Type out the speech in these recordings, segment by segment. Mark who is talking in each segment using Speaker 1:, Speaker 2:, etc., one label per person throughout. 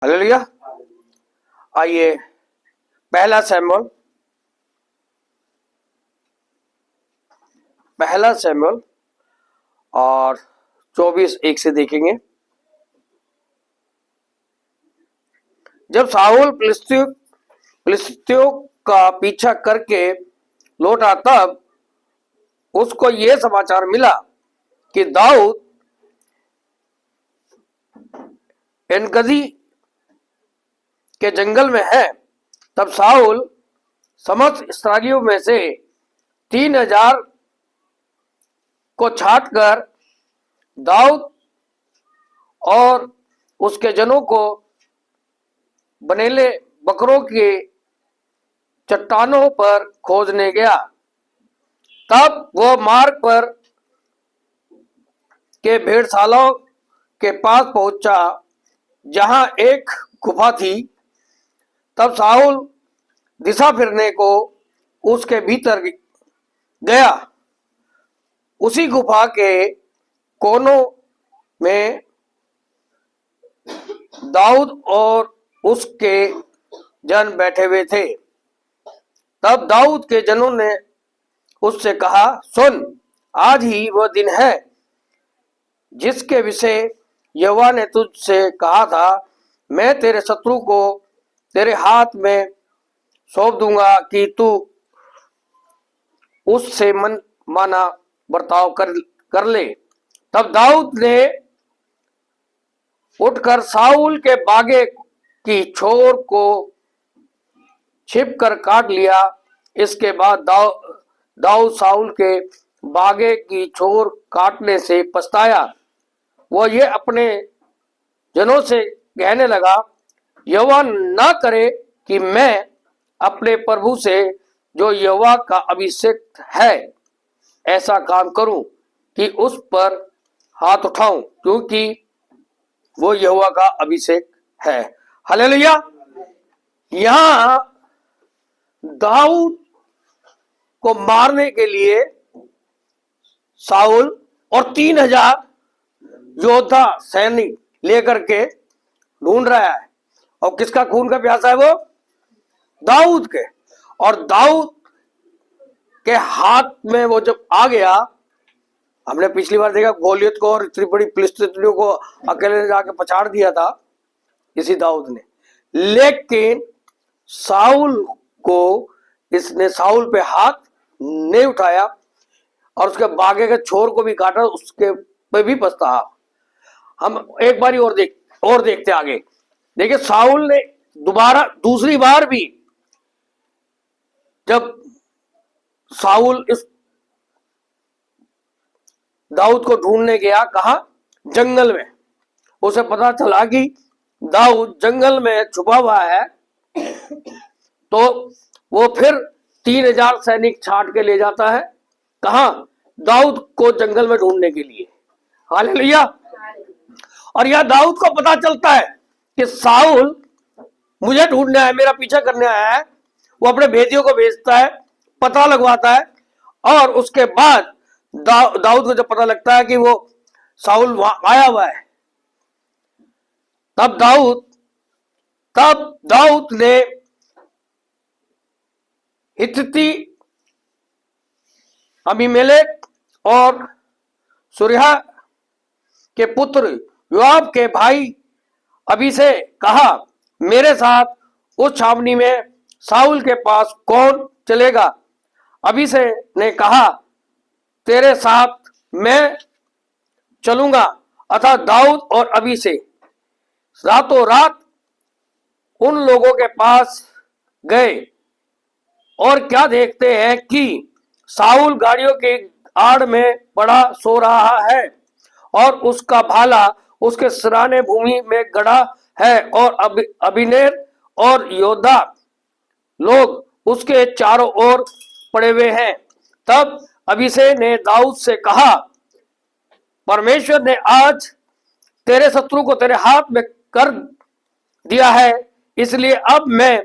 Speaker 1: Hallelujah. आइए पहला Samuel और 24:1 से देखेंगे। जब साउल फिलिस्तियों का पीछा करके लौटा तब उसको यह समाचार मिला कि दाऊद एनगदी के जंगल में है। तब साउल समस्त इस्राएलियों में से 3,000 को छांटकर दाऊद और उसके जनों को बनेले बकरों के चट्टानों पर खोजने गया। तब वह मार्ग पर के भेड़शालाओं के पास पहुंचा जहां एक गुफा थी। तब साउल दिशा फिरने को उसके भीतर गया। उसी गुफा के कोनों में दाऊद और उसके जन बैठे हुए थे। तब दाऊद के जनों ने उससे कहा, सुन, आज ही वह दिन है जिसके विषय यहोवा ने तुझसे कहा था, मैं तेरे शत्रु को तेरे हाथ में सौंप दूंगा कि तू उससे मन माना बर्ताव कर ले। तब दाऊद ने उठकर साउल के बागे की छोर को छिपकर काट लिया। इसके बाद दाऊद साउल के बागे की छोर काटने से पछताया। वह ये अपने जनों से कहने लगा, यहोवा न करे कि मैं अपने प्रभु से जो यहोवा का अभिषेक है ऐसा काम करूं कि उस पर हाथ उठाऊं, क्योंकि वो यहोवा का अभिषेक है। हालेलुया। यहां दाऊद को मारने के लिए साउल और 3,000 योद्धा सैनिक लेकर के ढूंढ रहा है। और किसका खून का प्यासा है? वो दाऊद के। और दाऊद के हाथ में वो जब आ गया, हमने पिछली बार देखा गोलियत को और इतनी बड़ी फिलिस्तीनियों को अकेले जाके पछाड़ दिया था इसी दाऊद ने। लेकिन साउल को इसने साउल पे हाथ नहीं उठाया और उसके बागे के छोर को भी काटा, उसके पे भी पछताया। हम एक बारी और देखते आगे। देखिए, साउल ने दूसरी बार भी जब साउल इस दाऊद को ढूंढने गया, कहा? जंगल में। उसे पता चला कि दाऊद जंगल में छुपा हुआ है। तो वो फिर 3,000 सैनिक छांट के ले जाता है। कहा? दाऊद को जंगल में ढूंढने के लिए। हालेलुया। और यह दाऊद को पता चलता है कि साउल मुझे ढूंढने आया, मेरा पीछा करने आया है। वो अपने भेदियों को भेजता है, पता लगवाता है। और उसके बाद दाऊद को जब पता लगता है कि वो साउल वहां आया हुआ है, तब दाऊद ने हित्ती अबीमेलेक और सूरिया के पुत्र योआब के भाई अबी से कहा, मेरे साथ उस छावनी में साउल के पास कौन चलेगा? अबी से ने कहा, तेरे साथ मैं चलूंगा। अतः दाऊद और अबी से रातों रात उन लोगों के पास गए और क्या देखते हैं कि साउल गाड़ियों के आड़ में पड़ा सो रहा है और उसका भाला उसके सिराने भूमि में गड़ा है और अबीनेर और योद्धा लोग उसके चारों ओर पड़े हुए हैं। तब अबीशै ने दाऊद से कहा, परमेश्वर ने आज तेरे शत्रु को तेरे हाथ में कर दिया है, इसलिए अब मैं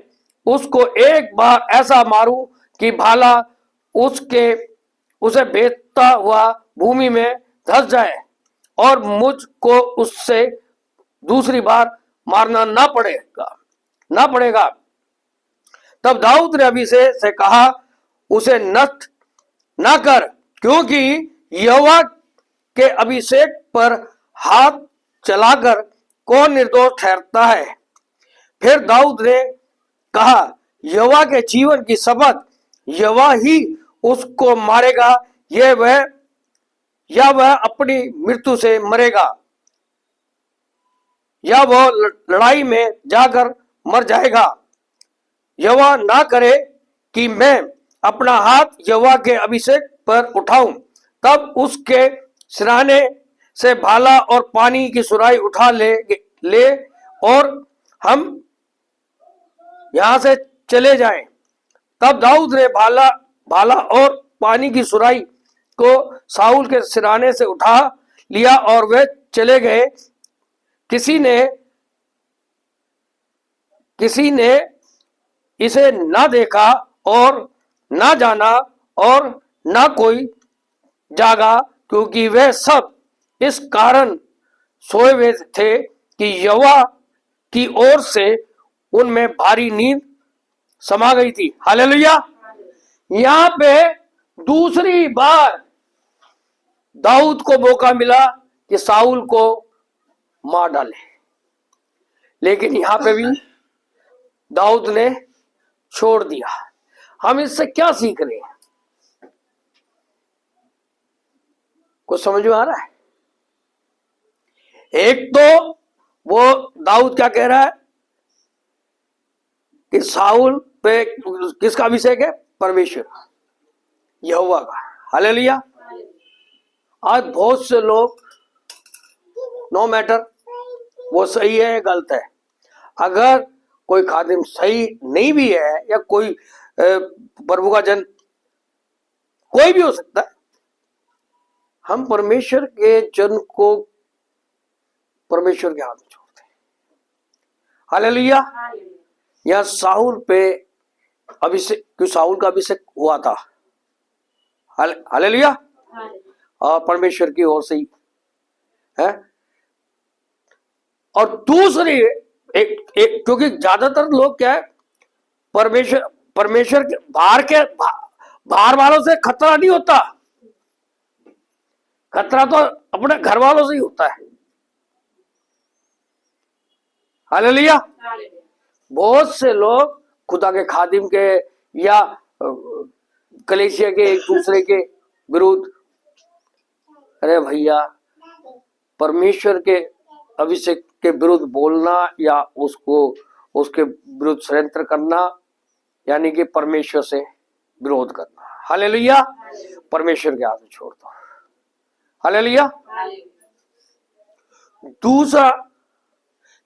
Speaker 1: उसको एक बार ऐसा मारूं कि भाला उसे भेदता हुआ भूमि में धंस जाए और मुझको उससे दूसरी बार मारना ना पड़ेगा। तब दाऊद ने अभिषेक से कहा, उसे नष्ट ना कर, क्योंकि यहोवा के अभिषेक पर हाथ चलाकर कौन निर्दोष ठहरता है। फिर दाऊद ने कहा, यहोवा के जीवन की शपथ, यहोवा ही उसको मारेगा, या वह अपनी मृत्यु से मरेगा, या वह लड़ाई में जाकर मर जाएगा। यहोवा ना करे कि मैं अपना हाथ यहोवा के अभिषेक पर उठाऊं। तब उसके सिरहाने से भाला और पानी की सुराही उठा ले और हम यहां से चले जाएं। तब दाऊद ने भाला और पानी की सुराही को साउल के सिरहाने से उठा लिया और वे चले गए। किसी ने इसे ना देखा और ना जाना और ना कोई जागा, क्योंकि वे सब इस कारण सोए हुए थे कि यहोवा की ओर से उनमें भारी नींद समा गई थी। हालेलुया। यहां पे दूसरी बार दाऊद को मौका मिला कि साउल को मार डाले, लेकिन यहां पे भी दाऊद ने छोड़ दिया। हम इससे क्या सीख रहे हैं? कुछ समझ में आ रहा है? एक तो वो दाऊद क्या कह रहा है कि साउल पे किसका अभिषेक है? परमेश्वर, यहोवा का। हालेलुया। आज बहुत से लोग, नो मैटर वो सही है गलत है, अगर कोई खादिम सही नहीं भी है या कोई प्रभु का जन कोई भी हो सकता है, हम परमेश्वर के जन को परमेश्वर के हाथ में छोड़ते हैं। हालेलुया। यह साउल पे अभिषेक, क्यों साउल का अभिषेक हुआ था? हालेलुया। परमेश्वर की ओर से ही है। और दूसरी एक क्योंकि ज्यादातर लोग क्या है, परमेश्वर के बाहर वालों से खतरा नहीं होता, खतरा तो अपने घर वालों से ही होता है। हालेलुया। बहुत से लोग खुदा के खादिम के या कलीसिया के एक दूसरे के विरुद्ध, अरे भैया, परमेश्वर के अभिषेक के विरुद्ध बोलना या उसके विरुद्ध षड्यंत्र करना, यानी कि परमेश्वर से विरोध करना। हालेलुया। परमेश्वर के हाथ में छोड़ दो। हालेलुया। दूसरा,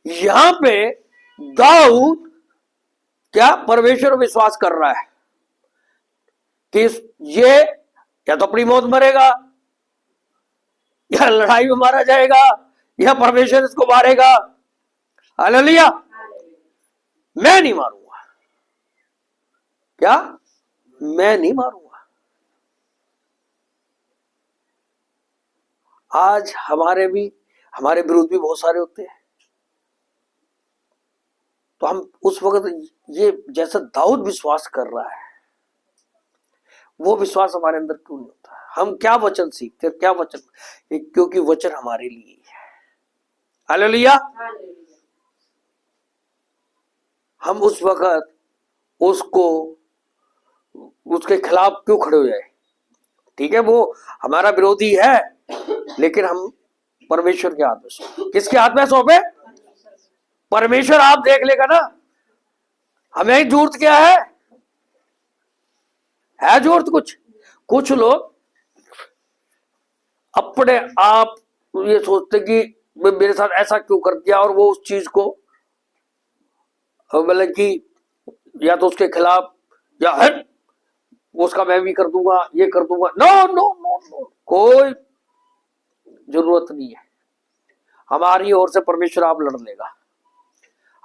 Speaker 1: यहां पे दाऊद क्या परमेश्वर विश्वास कर रहा है कि ये या तो अपनी मौत मरेगा, या लड़ाई में मारा जाएगा, या परमेश्वर इसको मारेगा। हालेलुया। मैं नहीं मारूंगा। क्या? मैं नहीं मारूंगा। आज हमारे विरोध भी बहुत सारे होते हैं, तो हम उस वक्त ये जैसा दाऊद विश्वास कर रहा है, वो विश्वास हमारे अंदर क्यों नहीं होता? हम क्या वचन सीखते हैं? क्या वचन? क्योंकि वचन हमारे लिए है। हालेलुया। हम उस वक्त उसके खिलाफ क्यों खड़े हो जाए? ठीक है, वो हमारा विरोधी है, लेकिन हम परमेश्वर के हाथ में सौंपे। किसके हाथ में सौंपे? परमेश्वर आप देख लेगा ना। हमें जरूरत क्या है जरूरत कुछ लोग अपने आप ये सोचते कि मेरे साथ ऐसा क्यों कर दिया, और वो उस चीज को मतलब कि या तो उसके खिलाफ या हट उसका मैं भी कर दूंगा, ये कर दूंगा। नो नो नो नो, कोई जरूरत नहीं है। हमारी ओर से परमेश्वर आप लड़ लेगा।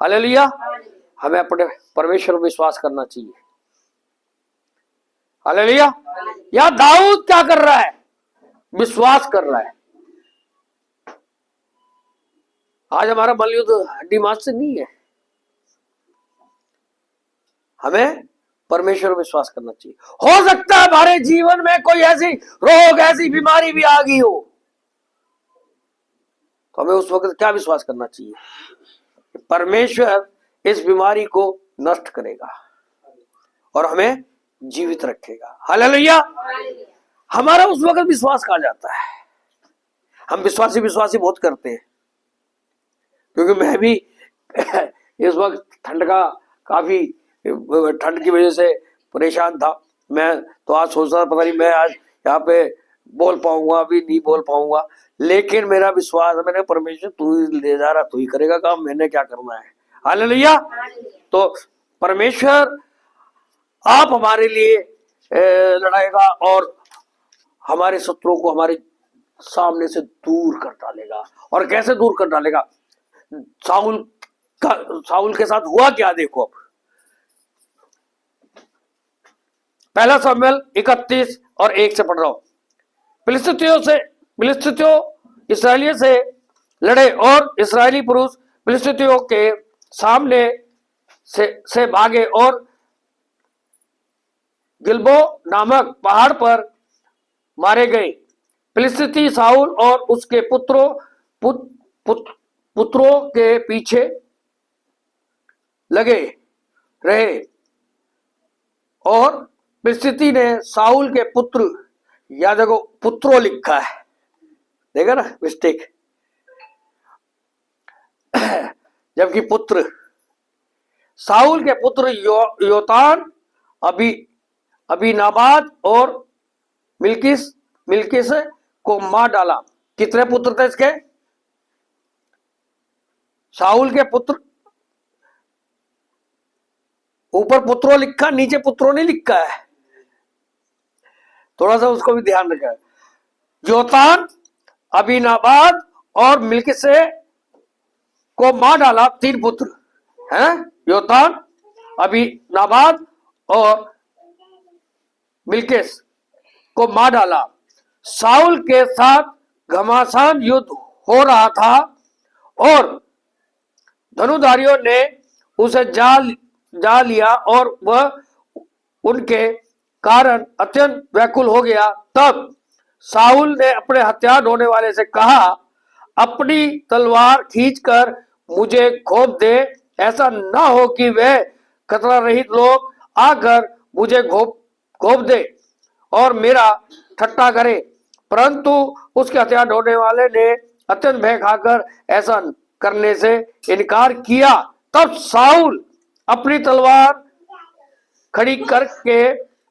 Speaker 1: हालेलुया। हमें अपने परमेश्वर पर विश्वास करना चाहिए। हालेलुया। या दाऊद क्या कर रहा है? विश्वास कर रहा है। आज हमारा मलयुद्ध हड्डी मांस से नहीं है। हमें परमेश्वर पर विश्वास करना चाहिए। हो सकता है हमारे जीवन में कोई ऐसी रोग, ऐसी बीमारी भी आ गई हो, तो हमें उस वक्त क्या विश्वास करना चाहिए? परमेश्वर इस बीमारी को नष्ट करेगा और हमें जीवित रखेगा। हालेलुया। हमारा उस वक्त विश्वास कहा जाता है। हम विश्वासी विश्वासी बहुत करते हैं, क्योंकि मैं भी इस वक्त ठंड का काफी ठंड की वजह से परेशान था। मैं तो आज सोच रहा, पता नहीं मैं आज यहाँ पे बोल पाऊंगा, अभी नहीं बोल पाऊंगा, लेकिन मेरा विश्वास है, मैंने परमेश्वर तू ही ले जा रहा, तू ही करेगा काम, मैंने क्या करना है। हालेलुया। तो परमेश्वर आप हमारे लिए लड़ाएगा और हमारे शत्रुओं को हमारे सामने से दूर कर डालेगा। और कैसे दूर कर डालेगा? साउल के साथ हुआ क्या देखो। अब पहला शमूएल 31 और 1 से पढ़ रहा हूं। फिलिस्तीयों इस्राएलियों से लड़े और इस्राएली पुरुष फिलिस्तीयों के सामने से भागे और गिलबो नामक पहाड़ पर मारे गए। फिलिस्ती साउल और उसके पुत्रों के पीछे लगे रहे और फिलिस्ती ने साउल के पुत्र, या देखो पुत्रों लिखा है, देखा ना मिस्टेक, जबकि पुत्र, साउल के पुत्र योतान, अबीनाबाद और मिल्किस को मार डाला। कितने पुत्र थे इसके? साउल के पुत्र, ऊपर पुत्रों लिखा, नीचे पुत्रों नहीं लिखा है, थोड़ा सा उसको भी ध्यान रखा है। योतान, अबीनाबाद और मिल्किस को मार डाला। 3 पुत्र हैं, योतान, अबीनाबाद और मिल्किस को मार डाला। साउल के साथ घमासान युद्ध हो रहा था और धनुधारियों ने उसे जा लिया और वह उनके कारण अत्यंत व्याकुल हो गया। तब साउल ने अपने हथियार ढोने वाले से कहा, अपनी तलवार खींचकर मुझे घोंप दे, ऐसा ना हो कि वे खतरा रहित लोग आकर मुझे घोंप दे और मेरा ठट्टा करे। परंतु उसके हथियार ढोने वाले ने अत्यंत भय खाकर ऐसा करने से इनकार किया। तब साउल अपनी तलवार खड़ी करके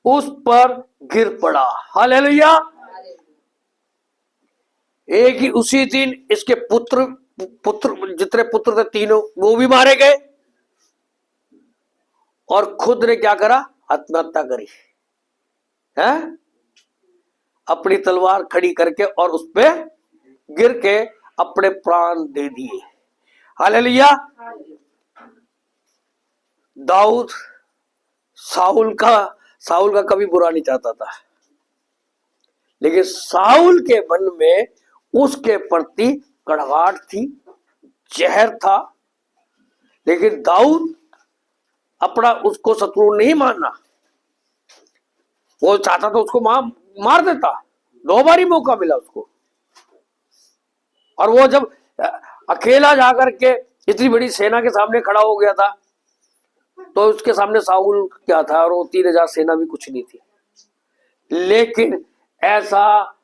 Speaker 1: उस पर गिर पड़ा। हालेलुया। एक ही उसी दिन इसके पुत्र जितने पुत्र थे तीनों, वो भी मारे गए और खुद ने क्या करा? आत्महत्या करी है, अपनी तलवार खड़ी करके और उस पे गिर के अपने प्राण दे दिए। हालेलुया। दाऊद साउल का कभी बुरा नहीं चाहता था, लेकिन साउल के मन में उसके प्रति कड़वाहट थी, जहर था। लेकिन दाऊद अपना उसको शत्रु नहीं माना, वो चाहता तो उसको मार देता। 2 बार ही मौका मिला उसको, और वो जब अकेला जाकर के इतनी बड़ी सेना के सामने खड़ा हो गया था, तो उसके सामने साउल क्या था, और वो 3000 सेना भी कुछ नहीं थी। लेकिन ऐसा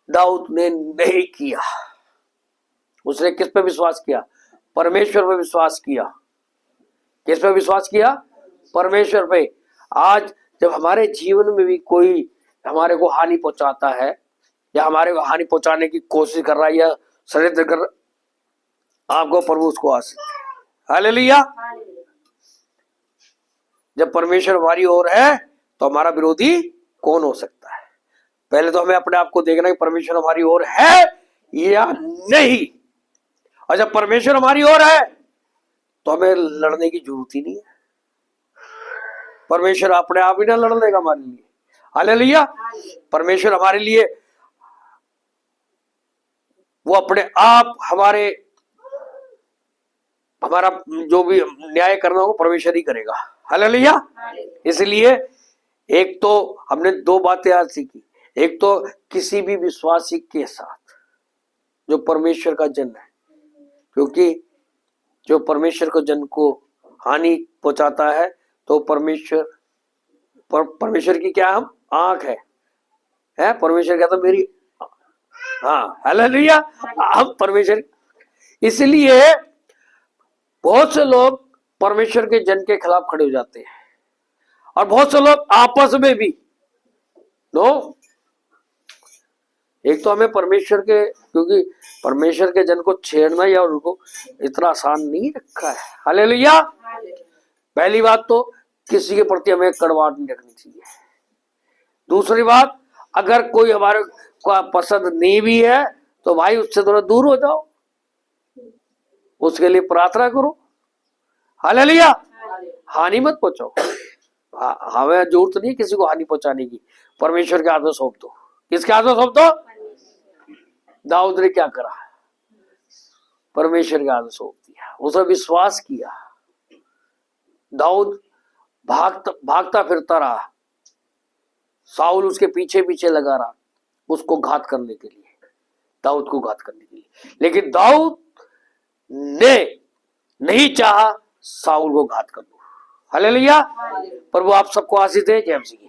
Speaker 1: दाऊद ने नहीं किया। उसने किस पे विश्वास किया? परमेश्वर पे विश्वास किया। किस पे विश्वास किया? परमेश्वर पे। आज जब हमारे जीवन में भी कोई हमारे को हानि पहुंचाता है, या हमारे को हानि पहुंचाने की कोशिश कर रहा है, या षड्यंत्र कर रहा, आपको प्रभु उसको आशीष। हालेलुया। जब परमेश्वर हमारी ओर है तो हमारा विरोधी कौन हो सकता है? पहले तो हमें अपने आप को देखना कि परमेश्वर हमारी ओर है या नहीं। और जब परमेश्वर हमारी ओर है तो हमें लड़ने की जरूरत ही नहीं है। परमेश्वर अपने आप ही ना लड़ लेगा हमारे लिए। हालेलुया। परमेश्वर हमारे लिए वो अपने आप हमारा जो भी न्याय करना होगा परमेश्वर ही करेगा। हालेलुया। इसलिए एक तो हमने दो बातें आज सीखी। एक तो किसी भी विश्वासी के साथ जो परमेश्वर का जन है, क्योंकि जो परमेश्वर को जन को हानि पहुंचाता है तो परमेश्वर की क्या हम आंख है परमेश्वर कहता मेरी, हाँ हालेलुया, हम परमेश्वर। इसलिए बहुत से लोग परमेश्वर के जन के खिलाफ खड़े हो जाते हैं और बहुत से लोग आपस में भी। एक तो हमें परमेश्वर के, क्योंकि परमेश्वर के जन को छेड़ना या उनको इतना आसान नहीं रखा है। हालेलुया। पहली बात तो किसी के प्रति हमें कड़वाहट नहीं रखनी चाहिए। दूसरी बात, अगर कोई हमारे को पसंद नहीं भी है तो भाई उससे थोड़ा दूर हो जाओ, उसके लिए प्रार्थना करो। हालेलुया। हानि मत पहुंचाओ। हमें जरूरत नहीं किसी को हानि पहुंचाने की। परमेश्वर के हाथ में सौंप दो। किसके हाथ में सौंप दो? दाऊद ने क्या करा? परमेश्वर के हाथ में सौंप दिया, उसने विश्वास किया। दाऊद भागता फिरता रहा, साउल उसके पीछे पीछे लगा रहा उसको घात करने के लिए, दाऊद को घात करने के लिए। लेकिन दाऊद ने नहीं चाहा साउल को घात कर दो। हालेलुया। प्रभु आप सबको आशीष दे। जय मसीह की।